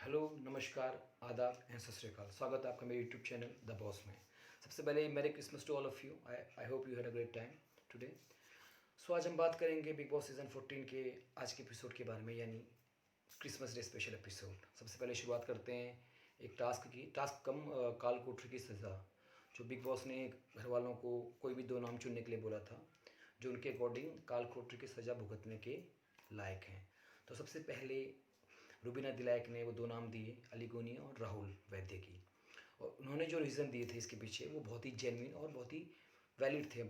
Hello, नमस्कार, आदाब and सत श्री अकाल। स्वागत है आपका मेरे यूट्यूब चैनल द बॉस में। सबसे पहले merry Christmas to all of you. I hope you had a great time today. So आज हम बात करेंगे बिग बॉस सीज़न 14 के आज के एपिसोड के बारे में, यानी क्रिसमस डे स्पेशल एपिसोड। सबसे पहले शुरुआत करते हैं एक टास्क की। टास्क कम काल कोठरी की सज़ा, जो बिग बॉस ने घर वालों को कोई भी दो नाम चुनने के लिए बोला था, जो उनके अकॉर्डिंग काल कोठरी की सज़ा भुगतने के लायक हैं। तो सबसे पहले रुबीना दिलायक ने वो दो नाम दिए, अली गोनिया और राहुल वैद्य की। और उन्होंने जो रीज़न दिए थे इसके पीछे, वो बहुत ही जेन्युइन और बहुत ही वैलिड थे।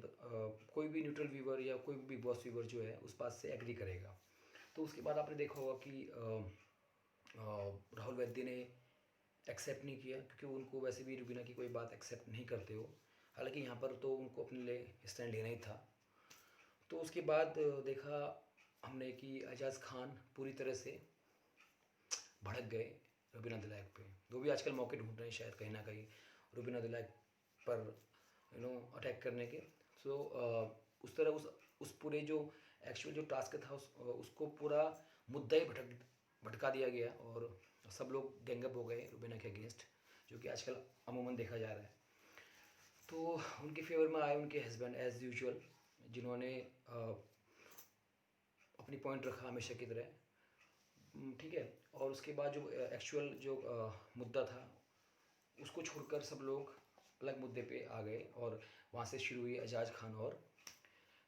कोई भी न्यूट्रल व्यूवर या कोई भी बिग बॉस व्यूवर जो है उस बात से एग्री करेगा। तो उसके बाद आपने देखा होगा कि राहुल वैद्य ने एक्सेप्ट नहीं किया, क्योंकि उनको वैसे भी रुबीना की कोई बात एक्सेप्ट नहीं करते हो। हालांकि यहाँ पर तो उनको अपने लिए स्टैंड लेना ही था। तो उसके बाद देखा हमने कि एजाज खान पूरी तरह से भड़क गए रुबीना दिलायक पे। वो भी आजकल मौके ढूंढ रहे हैं शायद कहीं ना कहीं रुबीना दिलायक पर अटैक करने के। सो उस तरह उस पूरे जो एक्चुअल जो टास्क था उसको पूरा मुद्दा ही भटका दिया गया, और सब लोग गैंगअप हो गए रुबीना के अगेंस्ट, जो कि आजकल अमूमन देखा जा रहा है। तो उनके फेवर में आए उनके हस्बैंड एज़ यूजुअल, जिन्होंने अपनी पॉइंट रखा हमेशा की तरह। ठीक है। और उसके बाद जो एक्चुअल जो मुद्दा था उसको छोड़कर सब लोग अलग मुद्दे पे आ गए, और वहाँ से शुरू हुई एजाज खान और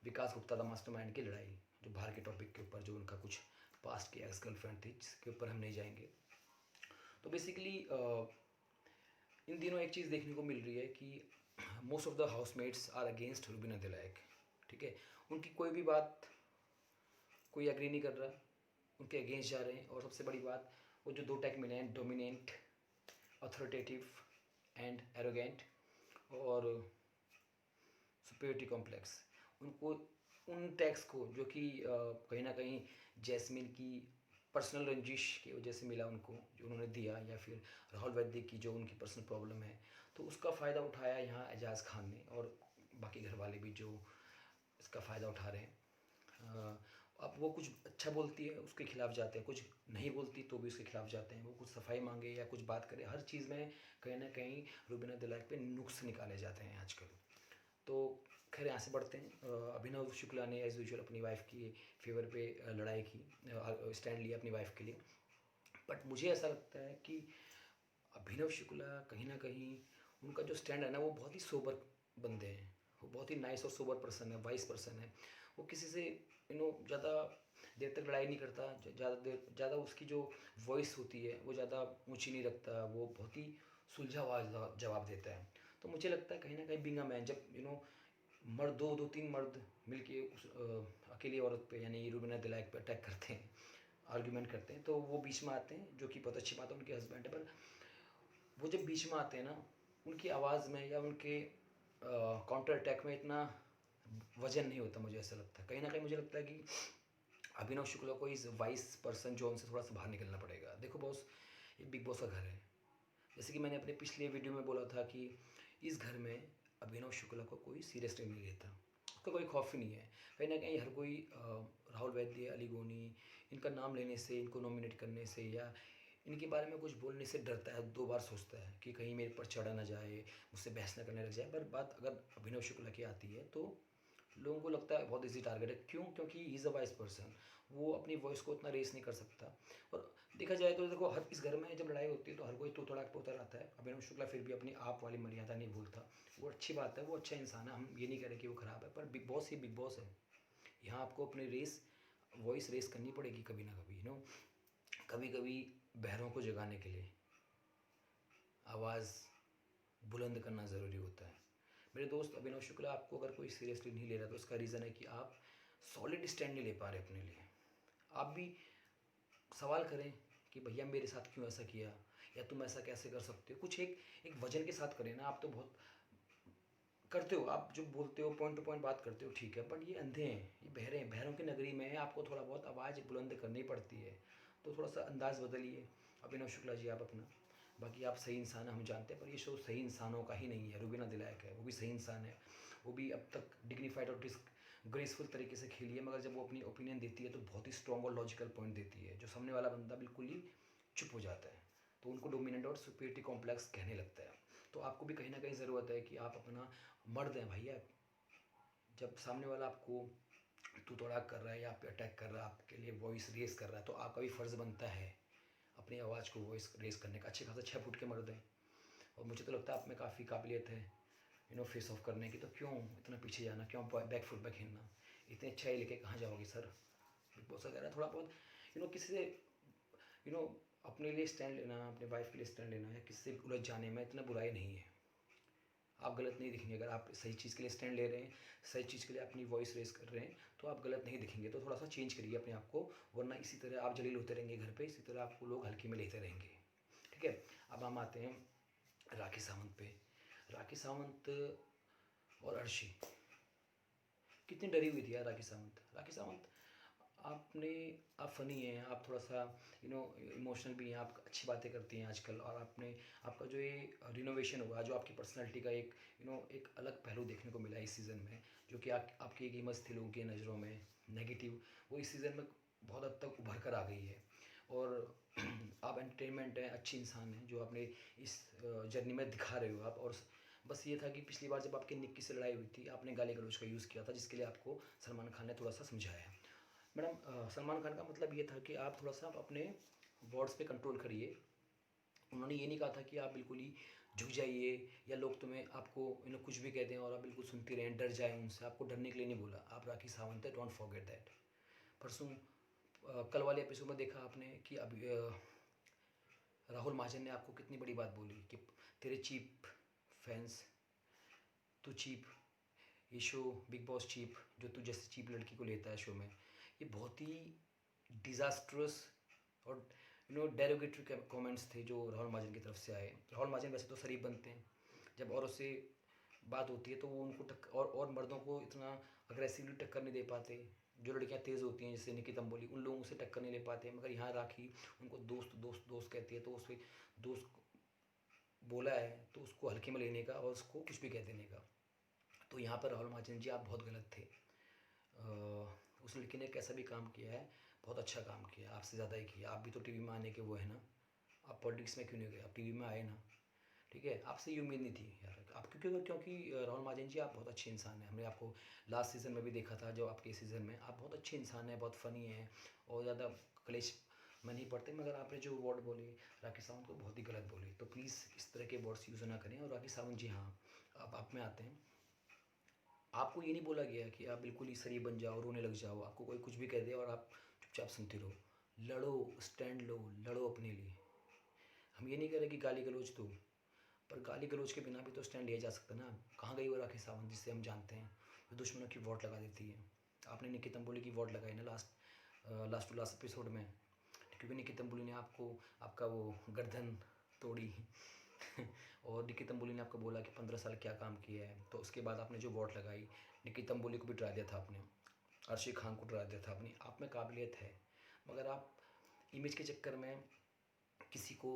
विकास गुप्ता द मास्टरमाइंड की लड़ाई, जो बाहर के टॉपिक के ऊपर, जो उनका कुछ पास्ट की एक्स गर्लफ्रेंड थी, जिसके ऊपर हम नहीं जाएंगे। तो बेसिकली इन दिनों एक चीज़ देखने को मिल रही है कि most of the housemates are against Rubina Dilaik. ठीक है। उनकी कोई भी बात कोई एग्री नहीं कर रहा, उनके अगेंस्ट जा रहे हैं। और सबसे बड़ी बात, वो जो दो टैग मिले हैं, डोमिनेंट, अथॉरिटेटिव एंड एरोगेंट, और सुपेरिटी कॉम्प्लेक्स, उनको उन टैग्स को, जो कि कहीं ना कहीं जैस्मिन की पर्सनल रंजिश की वजह से मिला उनको, जो उन्होंने दिया, या फिर राहुल वैद्य की जो उनकी पर्सनल प्रॉब्लम है, तो उसका फ़ायदा उठाया यहाँ एजाज खान ने, और बाकी घर वाले भी जो इसका फ़ायदा उठा रहे हैं। अब वो कुछ अच्छा बोलती है उसके खिलाफ जाते हैं, कुछ नहीं बोलती तो भी उसके खिलाफ जाते हैं। वो कुछ सफाई मांगे या कुछ बात करे, हर चीज़ में कहीं ना कहीं रुबीना दिलायक पे नुक्स निकाले जाते हैं आजकल। तो खैर यहाँ से बढ़ते हैं। अभिनव शुक्ला ने एज यूजुअल अपनी वाइफ की फेवर पे लड़ाई की, स्टैंड लिया अपनी वाइफ के लिए। बट मुझे ऐसा लगता है कि अभिनव शुक्ला कहीं ना कहीं उनका जो स्टैंड है ना, वो बहुत ही सोबर बंदे हैं। वो बहुत ही नाइस और सोबर पर्सन है, वाइस पर्सन है। वो किसी से ज़्यादा देर तक लड़ाई नहीं करता, ज़्यादा उसकी जो वॉइस होती है वो ज़्यादा ऊंची नहीं रखता। वो बहुत ही सुलझा हुआ जवाब देता है। तो मुझे लगता है कहीं ना कहीं बीइंग अ मैन, जब मर्द दो दो तीन मर्द मिलके उस अकेली औरत पे, यानी रुबीना दिलायक पे अटैक करते हैं, आर्ग्यूमेंट करते हैं, तो वो बीच में आते हैं, जो कि बहुत अच्छी बात है, उनके हस्बैंड है। पर वो जब बीच में आते हैं ना, उनकी आवाज़ में या उनके काउंटर अटैक में इतना वजन नहीं होता। मुझे ऐसा लगता है, कहीं ना कहीं मुझे लगता है कि अभिनव शुक्ला को इस वाइस पर्सन जोन से थोड़ा सा बाहर निकलना पड़ेगा। देखो बॉस, ये बिग बॉस का घर है। जैसे कि मैंने अपने पिछले वीडियो में बोला था कि इस घर में अभिनव शुक्ला को कोई सीरियसली नहीं लेता, उसका कोई खौफ ही नहीं है। कहीं ना कहीं हर कोई राहुल वैद्य, अली गोनी, इनका नाम लेने से, इनको नॉमिनेट करने से, या इनके बारे में कुछ बोलने से डरता है, दो बार सोचता है कि कहीं मेरे पर चढ़ा ना जाए, मुझसे बहस ना करने लग जाए। पर बात अगर अभिनव शुक्ला की आती है तो लोगों को लगता है बहुत इजी टारगेट है। क्यों? क्योंकि he is a wise person, वो अपनी वॉइस को उतना रेस नहीं कर सकता। और देखा जाए तो देखो, हर इस घर में जब लड़ाई होती है तो हर कोई तो तड़ाक पे उतर आता है। अभिनव शुक्ला फिर भी अपनी आप वाली मर्यादा नहीं भूलता। वो अच्छी बात है, वो अच्छा इंसान है, हम ये नहीं कह रहे कि वो ख़राब है। पर बिग बॉस ही बिग बॉस है। यहाँ आपको अपनी वॉइस रेस करनी पड़ेगी कभी ना कभी। कभी कभी बहरों को जगाने के लिए आवाज़ बुलंद करना ज़रूरी होता है। मेरे दोस्त अभिनव शुक्ला, आपको अगर कोई सीरियसली नहीं ले रहा तो उसका रीज़न है कि आप सॉलिड स्टैंड नहीं ले पा रहे अपने लिए। आप भी सवाल करें कि भैया मेरे साथ क्यों ऐसा किया, या तुम ऐसा कैसे कर सकते हो। कुछ एक एक वजन के साथ करें ना। आप तो बहुत करते हो, आप जो बोलते हो पॉइंट टू पॉइंट बात करते हो, ठीक है, बट ये अंधे हैं, ये बहरे हैं, बहरों की नगरी में है। आपको थोड़ा बहुत आवाज़ बुलंद करनी पड़ती है। तो थोड़ा सा अंदाज़ बदलिए अभिनव शुक्ला जी, आप अपना। बाकी आप सही इंसान हैं, हम जानते हैं, पर ये शो सही इंसानों का ही नहीं है। रुबीना दिलायक है, वो भी सही इंसान है। वो भी अब तक डिग्निफाइड और ग्रेसफुल तरीके से खेली है, मगर जब वो अपनी ओपिनियन देती है तो बहुत ही स्ट्रॉन्ग और लॉजिकल पॉइंट देती है, जो सामने वाला बंदा बिल्कुल ही चुप हो जाता है। तो उनको डोमिनेंट और सुपीरियरिटी कॉम्प्लेक्स कहने लगता है। तो आपको भी कहीं ना कहीं ज़रूरत है कि आप अपना मर्द हैं भैया। जब सामने वाला आपको तू तड़ाक कर रहा है या आप पे अटैक कर रहा है, आपके लिए वॉइस रेस कर रहा है, तो आपका भी फ़र्ज़ बनता है अपनी आवाज़ को वॉइस रेस करने का। अच्छे खासा 6 फुट के मर्द हैं और मुझे तो लगता है आप में काफ़ी काबिलियत है फेस ऑफ करने की। तो क्यों इतना पीछे जाना, क्यों बैक फुट पे खेलना? इतने अच्छा ही लेके कहाँ जाओगे सर? बिग बॉस वगैरह थोड़ा बहुत किसी से यू नो अपने लिए स्टैंड लेना, अपने वाइफ के लिए स्टैंड लेना या किसी से उलझ जाने में इतना बुराई नहीं है। आप गलत नहीं दिखेंगे अगर आप सही चीज़ के लिए स्टैंड ले रहे हैं, सही चीज़ के लिए अपनी वॉइस रेस कर रहे हैं, तो आप गलत नहीं दिखेंगे। तो थोड़ा सा चेंज करिए अपने आप को, वरना इसी तरह आप जलील होते रहेंगे घर पे, इसी तरह आपको लोग हल्के में लेते रहेंगे। ठीक है, अब हम आते हैं राखी सावंत पे। राखी सावंत और अर्शी, कितनी डरी हुई थी यार राखी सावंत। राखी सावंत आप फ़नी हैं, आप थोड़ा सा इमोशनल भी हैं, आप अच्छी बातें करती हैं आजकल, और आपका जो ये रिनोवेशन हुआ, जो आपकी पर्सनालिटी का एक एक अलग पहलू देखने को मिला इस सीज़न में, जो कि आपकी एक इमेज थी लोगों की नज़रों में नेगेटिव, वो इस सीज़न में बहुत हद तक उभर कर आ गई है। और आप एंटरटेनमेंट हैं, अच्छी इंसान हैं, जो आपने इस जर्नी में दिखा रहे हो आप। और बस ये था कि पिछली बार जब आपकी निक्की से लड़ाई हुई थी, आपने गाली गलौज का यूज़ किया था, जिसके लिए आपको सलमान खान ने थोड़ा सा समझाया। मैडम सलमान खान का मतलब ये था कि आप थोड़ा सा अपने वर्ड्स पे कंट्रोल करिए। उन्होंने ये नहीं कहा था कि आप बिल्कुल ही झुक जाइए या लोग तुम्हें आपको कुछ भी कहते हैं और आप बिल्कुल सुनते रहें, डर जाएं उनसे। आपको डरने के लिए नहीं बोला। आप राखी सावंत है, डोंट फॉरगेट दैट। परसों कल वाले एपिसोड में देखा आपने कि अभी राहुल महाजन ने आपको कितनी बड़ी बात बोली कि तेरे चीप फैंस, तू चीप, ये शो बिग बॉस चीप, जो तू जैसे चीप लड़की को लेता है शो में। ये बहुत ही डिज़ास्ट्रस और डेरोगेटरी कमेंट्स थे जो राहुल महाजन की तरफ से आए। राहुल महाजन वैसे तो शरीफ बनते हैं, जब औरों से बात होती है तो वो उनको और मर्दों को इतना अग्रेसिवली टक्कर नहीं दे पाते। जो लड़कियां तेज़ होती हैं जैसे निकी तंबोली, उन लोगों से टक्कर नहीं ले पाते। मगर यहाँ राखी उनको दोस्त दोस्त दोस्त कहती है, तो उस पर दोस्त बोला है तो उसको हल्के में लेने का और उसको कुछ भी कह देने का। तो यहाँ पर राहुल महाजन जी आप बहुत गलत थे। उस लड़की ने कैसा भी काम किया है, बहुत अच्छा काम किया, आपसे ज़्यादा ही किया। आप भी तो टीवी में आने के वो है ना, आप पॉलिटिक्स में क्यों नहीं गए, आप टीवी में आए ना। ठीक है, आपसे ये उम्मीद नहीं थी यार आप, क्योंकि राहुल महाजन जी आप बहुत अच्छे इंसान हैं। हमने आपको लास्ट सीज़न में भी देखा था, जो आपके सीज़न में आप बहुत अच्छे इंसान हैं, बहुत फ़नी हैं और ज़्यादा क्लेश में नहीं पड़ते। मगर आपने जो वर्ड बोले राखी सावंत को, बहुत ही गलत बोले। तो प्लीज़ इस तरह के वर्ड्स यूज़ ना करें। और राखी सावंत जी, हाँ अब आप में आते हैं। आपको ये नहीं बोला गया कि आप बिल्कुल ही सरी बन जाओ, रोने लग जाओ, आपको कोई कुछ भी कह दे और आप चुपचाप सुनते रहो। लड़ो, स्टैंड लो, लड़ो अपने लिए। हम ये नहीं कह रहे कि गाली गलौज दो, पर गाली गलौज के बिना भी तो स्टैंड लिया जा सकता है ना। कहाँ गई वो राखी सावंत जिससे हम जानते हैं, जो दुश्मनों की वोट लगा देती है। आपने निकी तंबोली की वोट लगाई ना लास्ट टू लास्ट एपिसोड में, क्योंकि निकी तंबोली ने आपका वो गर्दन तोड़ी और निकी तंबोली ने आपको बोला कि 15 साल क्या काम किया है। तो उसके बाद आपने जो वोट लगाई, निकी तंबोली को भी डरा दिया था आपने, अर्शी खान को डरा दिया था आपने। आप में काबिलियत है, मगर आप इमेज के चक्कर में किसी को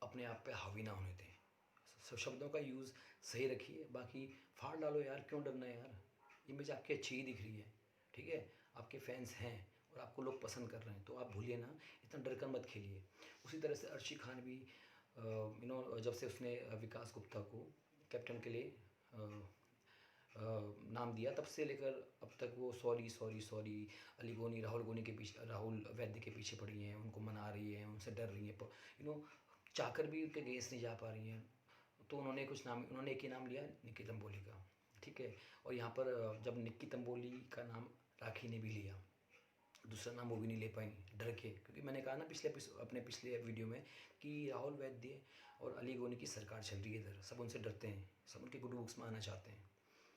अपने आप पे हावी ना होने दें। शब्दों का यूज़ सही रखिए, बाकी फाड़ डालो यार, क्यों डरना है यार। इमेज आपकी अच्छी ही दिख रही है, ठीक है, आपके फैंस हैं और आपको लोग पसंद कर रहे हैं, तो आप भूलिए ना, इतना डर कर मत खेलिए। उसी तरह से अर्शी खान भी जब से उसने विकास गुप्ता को कैप्टन के लिए नाम दिया, तब से लेकर अब तक वो सॉरी सॉरी सॉरी, राहुल गोनी के पीछे, राहुल वैद्य के पीछे पड़ी हैं, उनको मना रही हैं, उनसे डर रही हैं, चाहकर भी उनके अगेंस्ट नहीं जा पा रही हैं। तो उन्होंने एक ही नाम लिया, निक्की तंबोली का। ठीक है, और यहाँ पर जब निक्की तंबोली का नाम राखी ने भी लिया, दूसरा नाम वो भी नहीं ले पाई डर के, क्योंकि मैंने कहा ना अपने पिछले वीडियो में कि राहुल वैद्य और अली गोनी की सरकार चल रही है इधर, सब उनसे डरते हैं, सब उनके गुड बुक्स में आना चाहते हैं,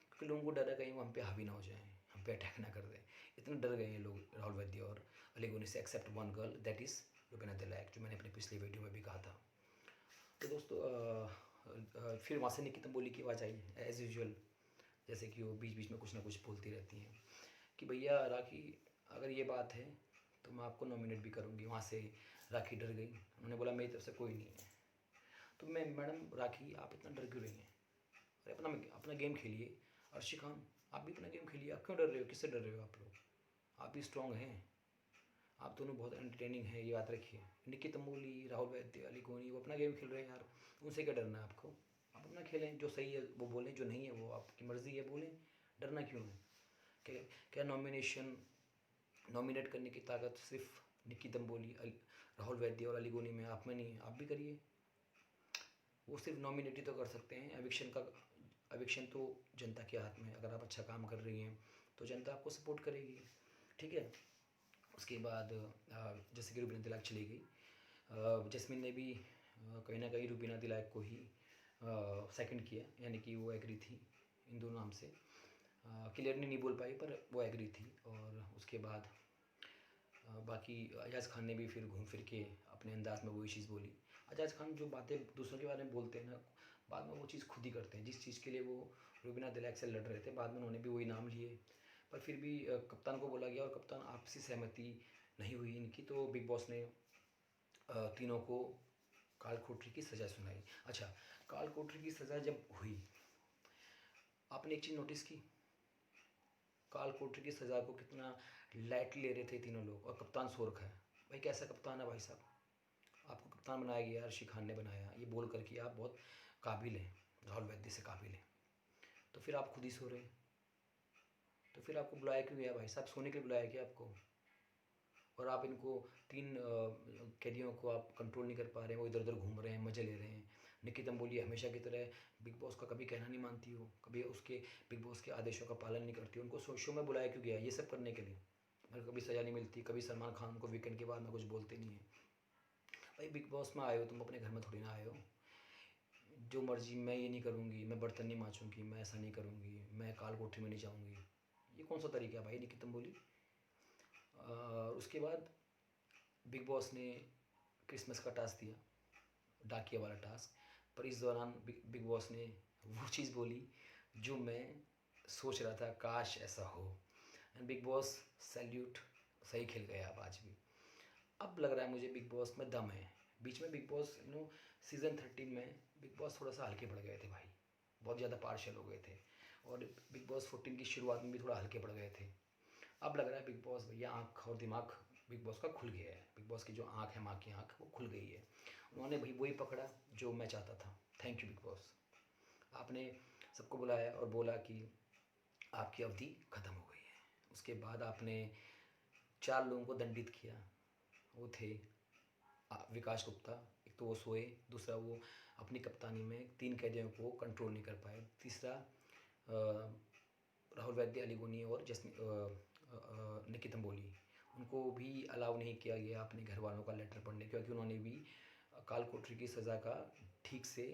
क्योंकि लोगों को डर है कहीं वो हम पे हावी ना हो जाए, हम पे अटैक ना कर दें। इतने डर गए हैं लोग राहुल वैद्य और अली गोनी से, except one girl, that is Rubina Dilaik, जो मैंने अपने पिछले वीडियो में भी कहा था। तो दोस्तों फिर वहाँ से निक्की तंबोली की आवाज़ आई एज़ यूजुअल, जैसे कि वो बीच बीच में कुछ ना कुछ बोलती रहती हैं कि भैया राखी, अगर ये बात है तो मैं आपको नॉमिनेट भी करूँगी। वहाँ से राखी डर गई, उन्होंने बोला मेरी तरफ से कोई नहीं है। तो मैं, मैडम राखी आप इतना डर क्यों रही हैं? अरे अपना अपना गेम खेलिए। अर्शी खान आप भी अपना गेम खेलिए, आप क्यों डर रहे हो? किससे डर रहे हो आप लोग? आप भी स्ट्रॉन्ग हैं, आप दोनों बहुत एंटरटेनिंग है, ये याद रखिए। निकी तंबोली, राहुल वैद्य, अली गोनी वो अपना गेम खेल रहे हैं यार, उनसे क्या डरना है आपको। आप अपना खेलें, जो सही है वो बोलें, जो नहीं है वो आपकी मर्ज़ी है बोलें, डरना क्यों है। क्या क्या नॉमिनेट करने की ताकत सिर्फ निकी तंबोली, राहुल वैद्य और अली गोनी में, आप में नहीं है, आप भी करिए। वो सिर्फ नॉमिनेट ही तो कर सकते हैं, एविक्शन तो जनता के हाथ में है। अगर आप अच्छा काम कर रही हैं तो जनता आपको सपोर्ट करेगी, ठीक है। उसके बाद जैसे कि रूबीना तिलक चली गई, जस्मिन ने भी कहीं ना कहीं रूबीना तिलक को ही सेकंड किया, यानी कि वो एग्री थी इन दोनों नाम से। क्लियरली नहीं बोल पाई पर वो एग्री थी। और उसके बाद बाकी अजाज खान ने भी फिर घूम फिर के अपने अंदाज में वही चीज़ बोली। अजाज खान जो बातें दूसरों के बारे में बोलते हैं ना, बाद में वो चीज़ खुद ही करते हैं। जिस चीज़ के लिए वो रूबीना तिलक से लड़ रहे थे, बाद में उन्होंने भी वही नाम लिए। पर फिर भी कप्तान को बोला गया और कप्तान आपसी सहमति नहीं हुई इनकी, तो बिग बॉस ने तीनों को काल कोठरी की सज़ा सुनाई। अच्छा, काल कोठरी की सज़ा जब हुई, आपने एक चीज़ नोटिस की, काल कोठरी की सज़ा को कितना लाइटली ले रहे थे तीनों लोग, और कप्तान सो रखा है। भाई कैसा कप्तान है भाई साहब, आपको कप्तान बनाया गया, ऋषि खान ने बनाया, ये बोल कर कि आप बहुत काबिल हैं, राहुल वैद्य से काबिल हैं, तो फिर आप खुद ही सो रहे हैं। तो फिर आपको बुलाया क्यों गया भाई साहब, सोने के लिए बुलाया क्या आपको। और आप इनको तीन कैदियों को आप कंट्रोल नहीं कर पा रहे हैं, वो इधर उधर घूम रहे हैं, मज़े ले रहे हैं। निकी तंबोली हमेशा की तरह बिग बॉस का कभी कहना नहीं मानती हो, कभी उसके बिग बॉस के आदेशों का पालन नहीं करती। उनको शो में बुलाया क्यों गया, ये सब करने के लिए। मगर कभी सज़ा नहीं मिलती, कभी सलमान खान को वीकेंड के बाद में कुछ बोलते नहीं है। भाई बिग बॉस में आए हो तुम, अपने घर में थोड़ी ना आए हो। जो मर्जी, मैं ये नहीं करूँगी, मैं बर्तन नहीं मांजूंगी, मैं ऐसा नहीं करूँगी, मैं काल कोठरी में नहीं जाऊँगी, ये कौन सा तरीका है भाई निकी तंबोली। उसके बाद बिग बॉस ने क्रिसमस का टास्क दिया, डाकिया वाला टास्क। पर इस दौरान बिग बॉस ने वो चीज़ बोली जो मैं सोच रहा था काश ऐसा हो। एंड बिग बॉस सैल्यूट, सही खेल गए आप आज भी। अब लग रहा है मुझे बिग बॉस में दम है। बीच में बिग बॉस सीज़न 13 में बिग बॉस थोड़ा सा हल्के पड़ गए थे भाई, बहुत ज़्यादा पार्शल हो गए थे। और बिग बॉस 14 की शुरुआत में भी थोड़ा हल्के पड़ गए थे। अब लग रहा है बिग बॉस भैया आँख और दिमाग बिग बॉस का खुल गया है। बिग बॉस की जो आँख है, माँ की आँख, वो खुल गई है। उन्होंने भाई वही पकड़ा जो मैं चाहता था। थैंक यू बिग बॉस, आपने सबको बुलाया और बोला कि आपकी अवधि ख़त्म हो गई है। उसके बाद आपने 4 लोगों को दंडित किया। वो थे विकास गुप्ता, एक तो वो सोए, दूसरा वो अपनी कप्तानी में 3 कैदियों को कंट्रोल नहीं कर पाए, तीसरा राहुल वैद्य, अली गोनी और निकी तंबोली, उनको भी अलाउ नहीं किया गया अपने घर वालों का लेटर पढ़ने, क्योंकि उन्होंने भी काल कोठरी की सज़ा का ठीक से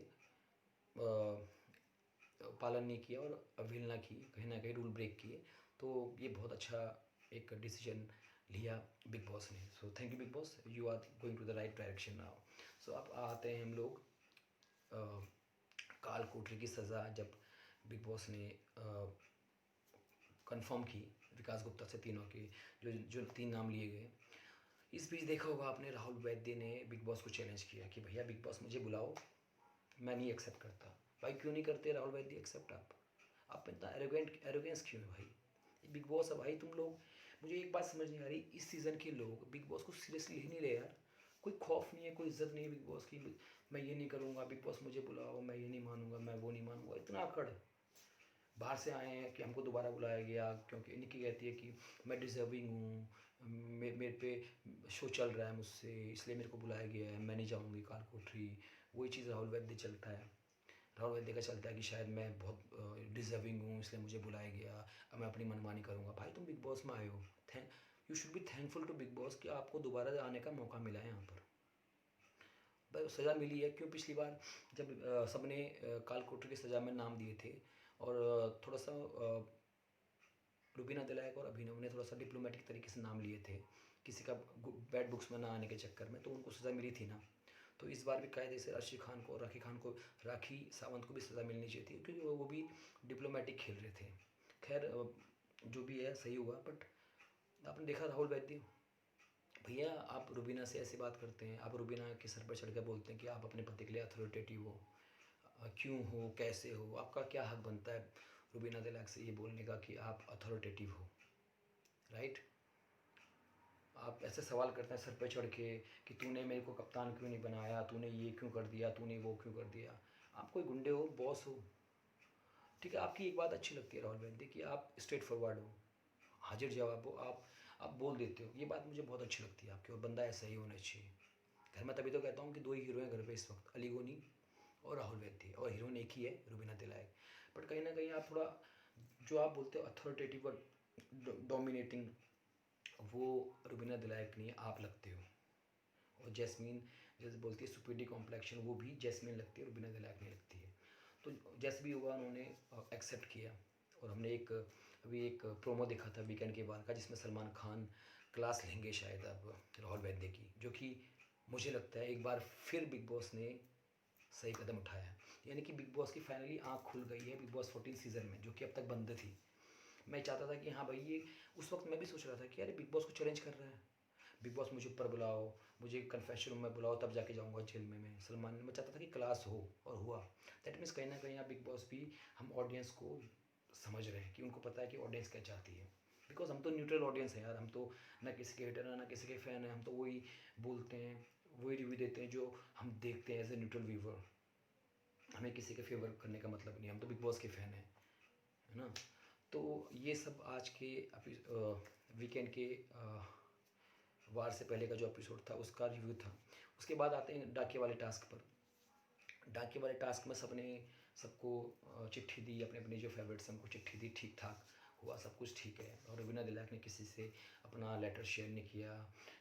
पालन नहीं किया और अवहेलना की, कहीं ना कहीं रूल ब्रेक किए। तो ये बहुत अच्छा एक डिसीजन लिया बिग बॉस ने। So thank you Bigg Boss, you are going to the right direction now. So अब आते हैं हम लोग काल कोठरी की सज़ा जब बिग बॉस ने कंफर्म की विकास गुप्ता से तीनों के, जो जो 3 नाम लिए गए। इस बीच देखा होगा आपने, राहुल वैद्य ने बिग बॉस को चैलेंज किया कि भैया बिग बॉस मुझे बुलाओ, मैं नहीं एक्सेप्ट करता। भाई क्यों नहीं करते राहुल वैद्य एक्सेप्ट आप इतना एरोगेंस क्यों है भाई। बिग बॉस है भाई, तुम लोग, मुझे एक बात समझ नहीं आ रही, इस सीज़न के लोग बिग बॉस को सीरियसली ही नहीं ले यार। कोई खौफ नहीं है, कोई इज्जत नहीं है बिग बॉस की। मैं ये नहीं करूँगा, बिग बॉस मुझे बुलाओ, मैं ये नहीं मानूंगा, मैं वो नहीं मानूंगा, इतना अकड़। बाहर से आए हैं कि हमको दोबारा बुलाया गया क्योंकि निकी कहती है कि मैं डिज़र्विंग हूँ, मेरे पे शो चल रहा है मुझसे, इसलिए मेरे को बुलाया गया है, मैं नहीं जाऊँगी काल कोठरी। वही चीज़ राहुल वैद्य चलता है, राहुल वैद्य का चलता है कि शायद मैं बहुत डिज़र्विंग हूँ इसलिए मुझे बुलाया गया, अब मैं अपनी मनमानी करूँगा। भाई तुम बिग बॉस में आए हो, you should be thankful to Bigg Boss कि आपको दोबारा आने का मौका मिला है यहाँ पर। भाई सज़ा मिली है, क्यों पिछली बार जब सबने काल कोठरी की सज़ा में नाम दिए थे और थोड़ा सा रुबीना दिलायक और अभिनव ने थोड़ा सा डिप्लोमेटिक तरीके से नाम लिए थे, किसी का बैड बुक्स में ना आने के चक्कर में, तो उनको सज़ा मिली थी ना। तो इस बार भी कायदे से राखी सावंत को भी सज़ा मिलनी चाहिए थी, क्योंकि वो भी डिप्लोमेटिक खेल रहे थे। खैर जो भी है सही हुआ। बट आपने देखा राहुल वैद्य, भैया आप रुबीना से ऐसी बात करते हैं, आप रुबीना के सर पर चढ़ कर बोलते हैं कि आप अपने पति के लिए अथॉरिटेटिव हो, क्यों हो, कैसे हो, आपका क्या हक बनता है रुबीना दिलाक से ये बोलने का कि आप अथॉरिटेटिव हो, राइट। आप ऐसे सवाल करते हैं सर पे चढ़ के कि तूने मेरे को कप्तान क्यों नहीं बनाया, तूने ये क्यों कर दिया, तूने वो क्यों कर दिया। आप कोई गुंडे हो, बॉस हो, ठीक है। आपकी एक बात अच्छी लगती है राहुल गांधी कि आप स्ट्रेट फॉरवर्ड हो, हाजिर जवाब हो, आप बोल देते हो, ये बात मुझे बहुत अच्छी लगती है आपकी। और बंदा ऐसा ही होना चाहिए। घर में तभी तो कहता हूँ कि दो ही हीरो हैं घर पे इस वक्त, अली गोनी और राहुल वैद्य, और हीरोइन एक ही है, रुबीना दिलायक। बट कहीं ना कहीं आप थोड़ा, जो आप बोलते हो अथॉरिटेटिव और डोमिनेटिंग, वो रुबीना दिलायक नहीं है, आप लगते हो। और जैस्मीन जैसे बोलती है सुपीरियर कॉम्प्लेक्शन, वो भी जैस्मीन लगती है, रुबीना दिलायक नहीं लगती है। तो जैसे भी हुआ उन्होंने एक्सेप्ट किया। और हमने अभी एक प्रोमो देखा था वीकेंड के बाद का, जिसमें सलमान खान क्लास लेंगे शायद अब राहुल वैद्य की, जो कि मुझे लगता है एक बार फिर बिग बॉस ने सही कदम उठाया है। यानी कि बिग बॉस की फाइनली आँख खुल गई है बिग बॉस 14 सीज़न में, जो कि अब तक बंद थी। मैं चाहता था कि हाँ भाई, ये उस वक्त मैं भी सोच रहा था कि यार बिग बॉस को चैलेंज कर रहा है, बिग बॉस मुझे ऊपर बुलाओ, मुझे कन्फेशन रूम में बुलाओ, तब जाके जाऊँगा जेल में मैं। सलमान, मैं चाहता था कि क्लास हो, और हुआ। दैट मीन्स कहीं ना कहीं आप बिग बॉस भी, हम ऑडियंस को समझ रहे हैं कि उनको पता है कि ऑडियंस क्या चाहती है। बिकॉज हम तो न्यूट्रल ऑडियंस है यार, हम तो ना किसी के हेटर है ना किसी के फ़ैन है, हम तो वही बोलते हैं, वही रिव्यू देते हैं जो हम देखते हैं एज ए न्यूट्रल व्यूवर। हमें किसी के फेवर करने का मतलब नहीं, हम तो बिग बॉस के फ़ैन हैं, है ना। तो ये सब आज के वीकेंड के वार से पहले का जो एपिसोड था उसका रिव्यू था। उसके बाद आते हैं डाके वाले टास्क पर। डाके वाले टास्क में सबको चिट्ठी दी, अपने अपने जो फेवरेट्स हैं उनको चिट्ठी दी, ठीक ठाक हुआ, सब कुछ ठीक है। और रवीना दिलाक ने किसी से अपना लेटर शेयर नहीं किया।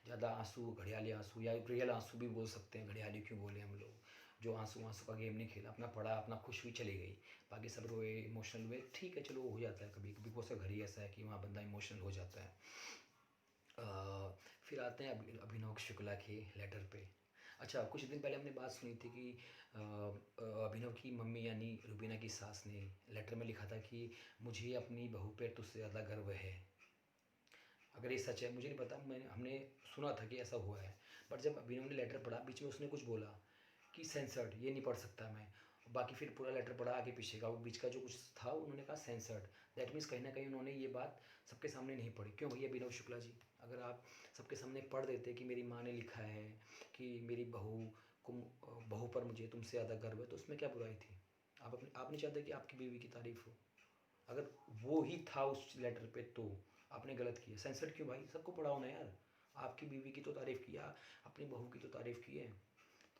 ज़्यादा आंसू, घड़ियाली आंसू, या रियल आंसू भी बोल सकते हैं, घड़ियाली क्यों बोले हम लोग, जो आंसू आंसू का गेम नहीं खेला, अपना पढ़ा, अपना खुश हुई, चली गई। बाकी सब रोए, इमोशनल हुए, ठीक है, चलो हो जाता है कभी कभी, बिकॉज का घर ही ऐसा है कि वहाँ बंदा इमोशनल हो जाता है। फिर आते हैं अभिनव शुक्ला के लेटर पे। अच्छा, कुछ दिन पहले हमने बात सुनी थी कि अभिनव की मम्मी यानी रुबीना की सास ने लेटर में लिखा था कि मुझे अपनी बहू पे तुझसे ज़्यादा गर्व है। अगर ये सच है मुझे नहीं पता, मैंने हमने सुना था कि ऐसा हुआ है। बट जब अभिनव ने लेटर पढ़ा, बीच में उसने कुछ बोला कि सेंसर्ड, ये नहीं पढ़ सकता मैं। बाकी फिर पूरा लेटर पढ़ा आगे पीछे का, वो बीच का जो कुछ था उन्होंने कहा सेंसर्ड। दैट मीन्स कहीं ना कहीं उन्होंने ये बात सबके सामने नहीं पढ़ी। क्यों भैया अभिनव शुक्ला जी, अगर आप सबके सामने पढ़ देते कि मेरी माँ ने लिखा है कि मेरी बहू पर मुझे तुमसे ज़्यादा गर्व है, तो उसमें क्या बुराई थी। आप नहीं चाहते कि आपकी बीवी की तारीफ़ हो। अगर वो ही था उस लेटर पे तो आपने गलत किया। सेंसर्ड क्यों भाई, सबको पढ़ाओ ना यार। आपकी बीवी की तो तारीफ़ किया, अपनी बहू की तो तारीफ़ की है।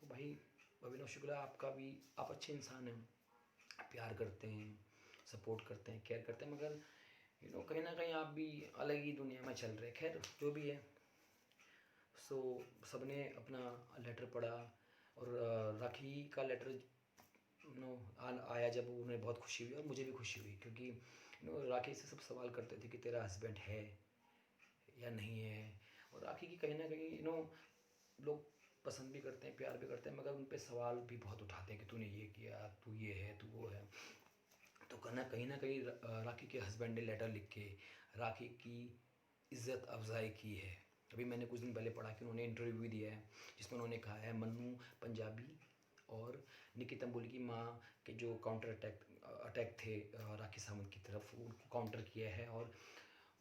तो भाई अभिनव शुक्ला, आपका भी, आप अच्छे इंसान हैं, प्यार करते हैं, सपोर्ट करते हैं, केयर करते हैं, मगर कहीं ना कहीं आप भी अलग ही दुनिया में चल रहे हैं। खैर जो भी है, सो सबने अपना लेटर पढ़ा। और राखी का लेटर आया जब, उन्हें बहुत खुशी हुई और मुझे भी खुशी हुई, क्योंकि राखी से सब सवाल करते थे कि तेरा हस्बैंड है या नहीं है। और राखी की कहीं ना कहीं लोग पसंद भी करते हैं, प्यार भी करते हैं, मगर उन पे सवाल भी बहुत उठाते हैं कि तूने ये किया, तू ये है, तू वो है। तो कहीं ना कहीं राखी के हस्बैंड ने लेटर लिख के राखी की इज़्ज़त अफजाई की है। अभी मैंने कुछ दिन पहले पढ़ा कि उन्होंने इंटरव्यू भी दिया है, जिसमें उन्होंने कहा है मन्नू पंजाबी और निकी तंबोली की माँ के जो काउंटर अटैक थे राखी सावंत की तरफ, उनको काउंटर किया है। और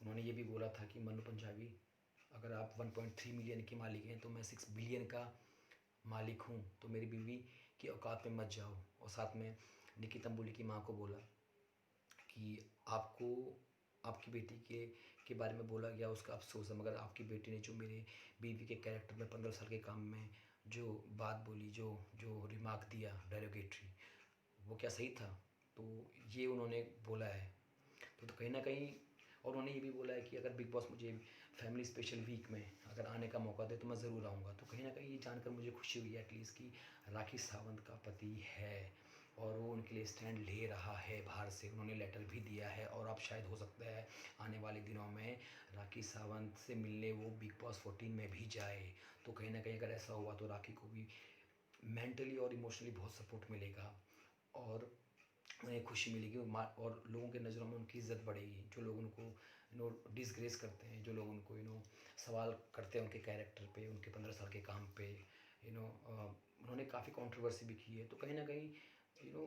उन्होंने ये भी बोला था कि मन्नू पंजाबी, अगर आप 1.3 मिलियन के मालिक हैं तो मैं 6 बिलियन का मालिक हूँ, तो मेरी बीवी की औकात में मत जाओ। और साथ में निकी तंबोली की माँ को बोला कि आपको आपकी बेटी के बारे में बोला गया, उसका अफसोस है, मगर आपकी बेटी ने जो मेरे बीवी के कैरेक्टर में 15 साल के काम में जो बात बोली, जो जो रिमार्क दिया डेरोगेटरी, वो क्या सही था। तो ये उन्होंने बोला है। तो कहीं ना कहीं, और उन्होंने ये भी बोला है कि अगर बिग बॉस मुझे फैमिली स्पेशल वीक में अगर आने का मौका दे तो मैं ज़रूर आऊँगा। तो कहीं ना कहीं ये जानकर मुझे खुशी हुई है एटलीस्ट कि राखी सावंत का पति है और वो उनके लिए स्टैंड ले रहा है बाहर से। उन्होंने लेटर भी दिया है, और अब शायद हो सकता है आने वाले दिनों में राखी सावंत से मिलने वो बिग बॉस 14 में भी जाए। तो कहीं ना कहीं अगर ऐसा हुआ तो राखी को भी मेंटली और इमोशनली बहुत सपोर्ट मिलेगा, और उन्हें खुशी मिलेगी, और लोगों के नज़रों में उनकी इज़्ज़त बढ़ेगी। जो लोग उनको डिसग्रेस करते हैं, जो लोग उनको सवाल करते हैं उनके कैरेक्टर पे, उनके 15 साल के काम पे, उन्होंने काफ़ी कंट्रोवर्सी भी की है। तो कहीं ना कहीं यू नो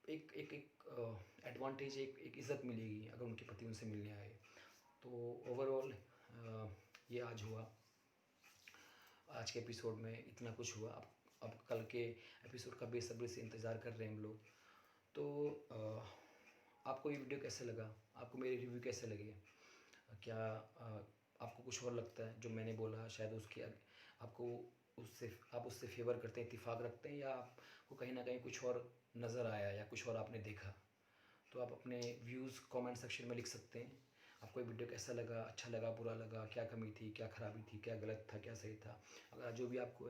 एक एक एक एडवांटेज, एक इज़्ज़त मिलेगी अगर उनके पति उनसे मिलने आए। तो ओवरऑल ये आज हुआ, आज के एपिसोड में इतना कुछ हुआ। अब कल के एपिसोड का बेसब्री से इंतज़ार कर रहे हैं हम लोग। तो आपको ये वीडियो कैसे लगा, आपको मेरे रिव्यू कैसे लगे, क्या आपको कुछ और लगता है जो मैंने बोला शायद उसके आपको आप उससे फेवर करते हैं, इत्तेफाक रखते हैं, या आपको कहीं ना कहीं कुछ और नज़र आया या कुछ और आपने देखा, तो आप अपने व्यूज़ कमेंट सेक्शन में लिख सकते हैं। आपको ये वीडियो कैसा लगा, अच्छा लगा, बुरा लगा, क्या कमी थी, क्या ख़राबी थी, क्या गलत था, क्या सही था, अगर जो भी आपको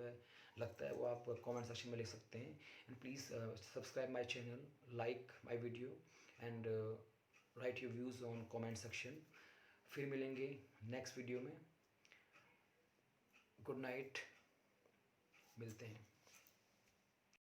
लगता है वो आप कमेंट सेक्शन में लिख सकते हैं। And please subscribe my channel, like my video and right your views on comment section. फिर मिलेंगे नेक्स्ट वीडियो में। गुड नाइट, मिलते हैं।